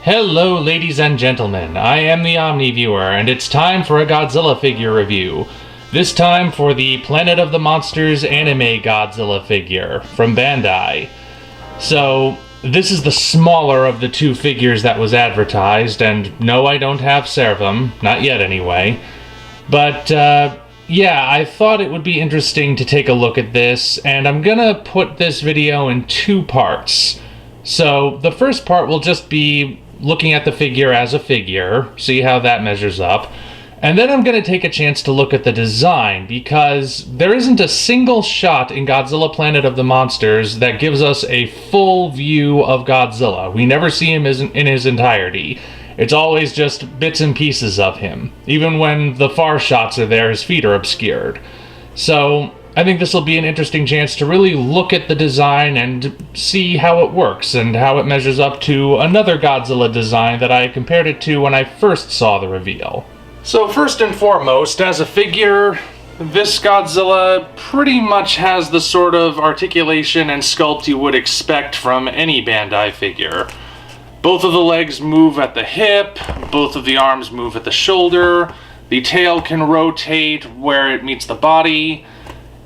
Hello ladies and gentlemen, I am the Omni Viewer, and it's time for a Godzilla figure review. This time for the Planet of the Monsters anime Godzilla figure from Bandai. So, this is the smaller of the two figures that was advertised, and no, I don't have Servum, not yet anyway. But, yeah, I thought it would be interesting to take a look at this, and I'm gonna put this video in two parts. So, the first part will just be looking at the figure as a figure, see how that measures up. And then I'm going to take a chance to look at the design, because there isn't a single shot in Godzilla Planet of the Monsters that gives us a full view of Godzilla. We never see him in his entirety. It's always just bits and pieces of him. Even when the far shots are there, his feet are obscured. So I think this will be an interesting chance to really look at the design and see how it works and how it measures up to another Godzilla design that I compared it to when I first saw the reveal. So first and foremost, as a figure, this Godzilla pretty much has the sort of articulation and sculpt you would expect from any Bandai figure. Both of the legs move at the hip, both of the arms move at the shoulder, the tail can rotate where it meets the body.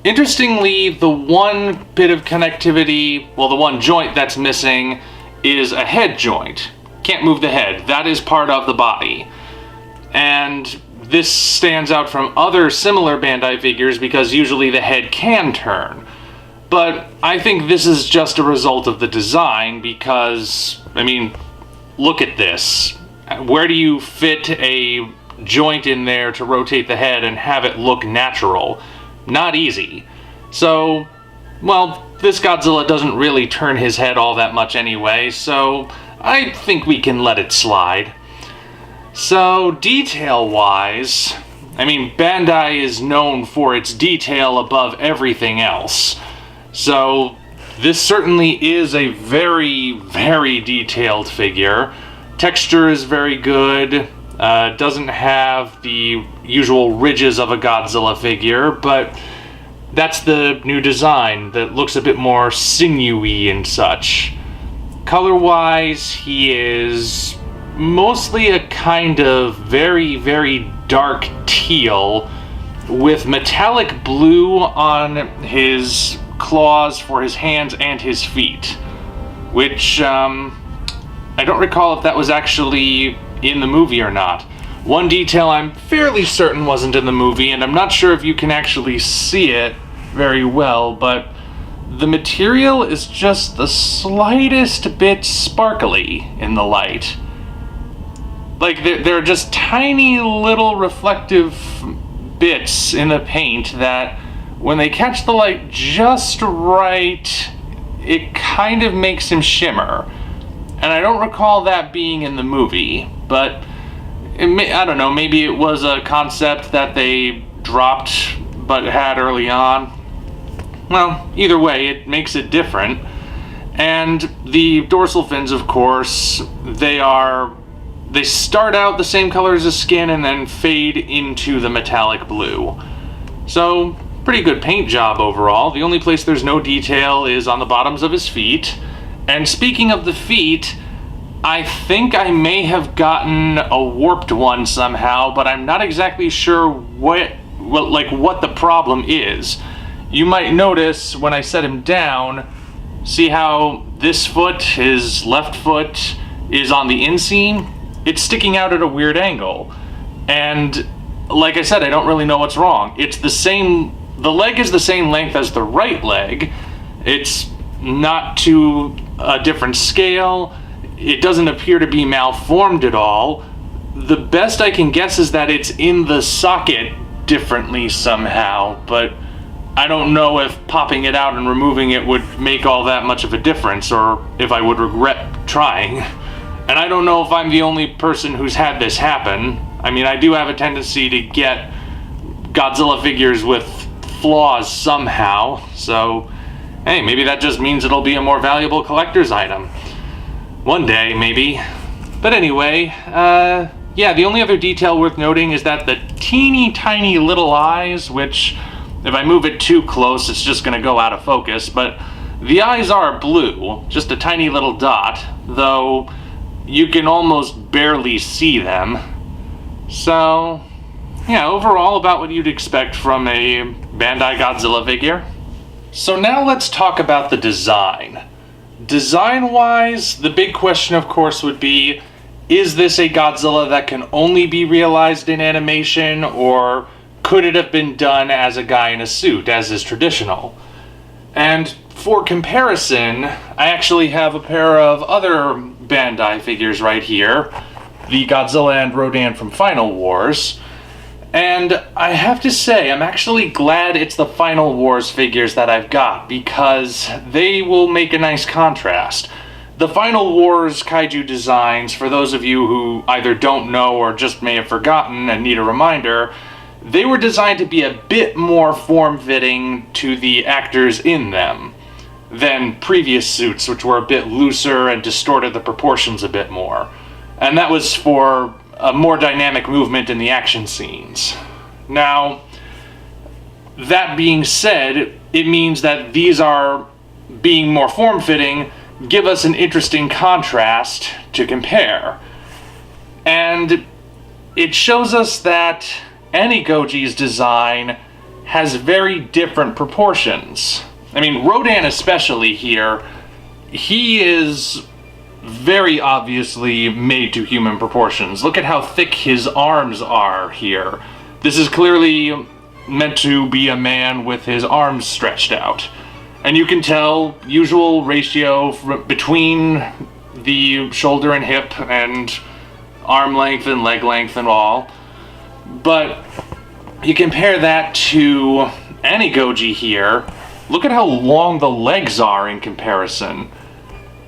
Interestingly, the one bit of connectivity, well, the one joint that's missing is a head joint. Can't move the head. That is part of the body. And this stands out from other similar Bandai figures because usually the head can turn. But I think this is just a result of the design because, I mean, look at this. Where do you fit a joint in there to rotate the head and have it look natural? Not easy. So, well, this Godzilla doesn't really turn his head all that much anyway, so I think we can let it slide. So, detail-wise, I mean, Bandai is known for its detail above everything else. So, this certainly is a very, very detailed figure. Texture is very good. Doesn't have the usual ridges of a Godzilla figure, but that's the new design that looks a bit more sinewy and such. Color-wise, he is mostly a kind of very, very dark teal with metallic blue on his claws for his hands and his feet, which I don't recall if that was actually in the movie or not. One detail I'm fairly certain wasn't in the movie, and I'm not sure if you can actually see it very well, but the material is just the slightest bit sparkly in the light. Like, there are just tiny little reflective bits in the paint that, when they catch the light just right, it kind of makes him shimmer. And I don't recall that being in the movie, but I don't know, maybe it was a concept that they dropped but had early on. Well, either way, it makes it different. And the dorsal fins, of course, they start out the same color as his skin and then fade into the metallic blue. So, pretty good paint job overall. The only place there's no detail is on the bottoms of his feet. And speaking of the feet, I think I may have gotten a warped one somehow, but I'm not exactly sure what the problem is. You might notice when I set him down, see how this foot, his left foot, is on the inseam? It's sticking out at a weird angle. And like I said, I don't really know what's wrong. The leg is the same length as the right leg. It's not to a different scale. It doesn't appear to be malformed at all. The best I can guess is that it's in the socket differently somehow, but I don't know if popping it out and removing it would make all that much of a difference, or if I would regret trying. And I don't know if I'm the only person who's had this happen. I mean, I do have a tendency to get Godzilla figures with flaws somehow, so hey, maybe that just means it'll be a more valuable collector's item. One day, maybe. But anyway, yeah, the only other detail worth noting is that the teeny tiny little eyes, which, if I move it too close, it's just gonna go out of focus, but the eyes are blue, just a tiny little dot, though you can almost barely see them. So, yeah, overall about what you'd expect from a Bandai Godzilla figure. So now let's talk about the design. Design-wise, the big question of course would be, is this a Godzilla that can only be realized in animation, or could it have been done as a guy in a suit, as is traditional? And for comparison, I actually have a pair of other Bandai figures right here, the Godzilla and Rodan from Final Wars, and I have to say, I'm actually glad it's the Final Wars figures that I've got, because they will make a nice contrast. The Final Wars kaiju designs, for those of you who either don't know or just may have forgotten and need a reminder, they were designed to be a bit more form-fitting to the actors in them than previous suits, which were a bit looser and distorted the proportions a bit more. And that was for a more dynamic movement in the action scenes. Now, that being said, it means that these are, being more form-fitting, give us an interesting contrast to compare. And it shows us that AniGoji's design has very different proportions. I mean, Rodan especially here, he is very obviously made to human proportions. Look at how thick his arms are here. This is clearly meant to be a man with his arms stretched out. And you can tell usual ratio between the shoulder and hip and arm length and leg length and all. But you compare that to AniGoji here, look at how long the legs are in comparison.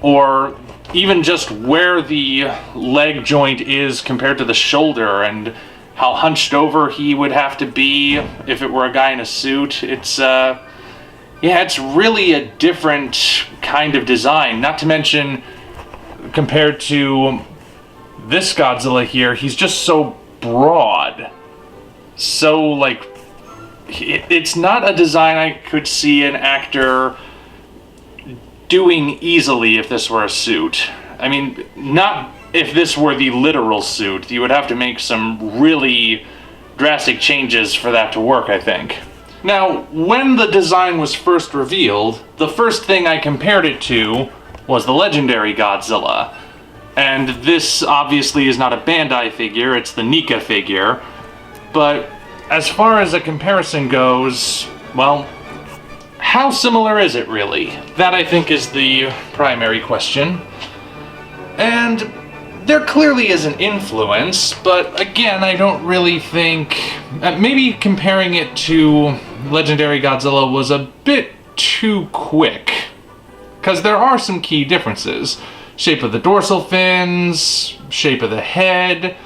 Or even just where the leg joint is compared to the shoulder, and how hunched over he would have to be if it were a guy in a suit. It's it's really a different kind of design. Not to mention, compared to this Godzilla here, he's just so broad. So, like, it's not a design I could see an actor doing easily if this were a suit. I mean, not if this were the literal suit. You would have to make some really drastic changes for that to work, I think. Now, when the design was first revealed, the first thing I compared it to was the legendary Godzilla. And this obviously is not a Bandai figure, it's the Nika figure. But as far as a comparison goes, well, how similar is it really? That, I think, is the primary question. And there clearly is an influence, but again, I don't really think... maybe comparing it to Legendary Godzilla was a bit too quick. Because there are some key differences. Shape of the dorsal fins, shape of the head,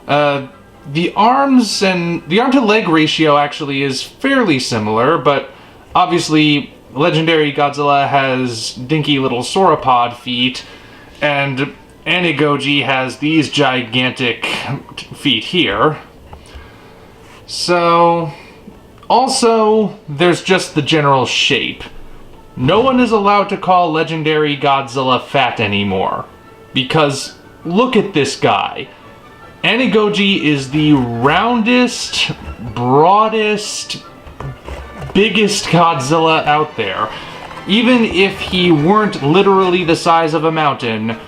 the arms and the arm to leg ratio actually is fairly similar, but obviously Legendary Godzilla has dinky little sauropod feet, and AniGoji has these gigantic feet here. So, also, there's just the general shape. No one is allowed to call Legendary Godzilla fat anymore, because look at this guy. AniGoji is the roundest, broadest, biggest Godzilla out there. Even if he weren't literally the size of a mountain,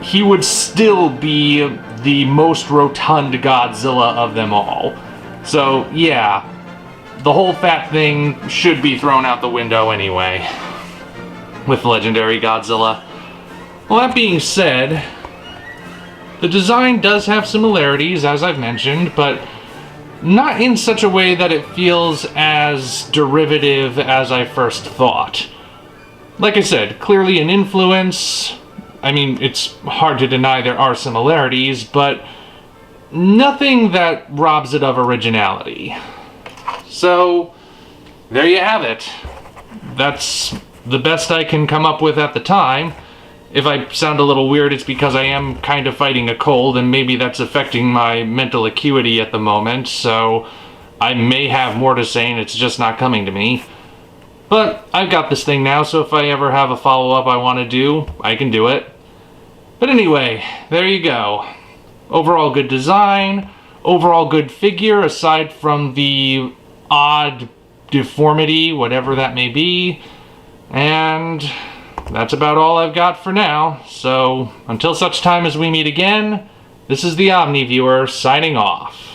he would still be the most rotund Godzilla of them all. So, yeah, the whole fat thing should be thrown out the window anyway, with Legendary Godzilla. Well, that being said, the design does have similarities, as I've mentioned, but not in such a way that it feels as derivative as I first thought. Like I said, clearly an influence. I mean, it's hard to deny there are similarities, but nothing that robs it of originality. So, there you have it. That's the best I can come up with at the time. If I sound a little weird, it's because I am kind of fighting a cold, and maybe that's affecting my mental acuity at the moment, so I may have more to say and it's just not coming to me. But I've got this thing now, so if I ever have a follow-up I want to do, I can do it. But anyway, there you go. Overall good design, overall good figure aside from the odd deformity, whatever that may be. And that's about all I've got for now. So until such time as we meet again, this is the Omni Viewer signing off.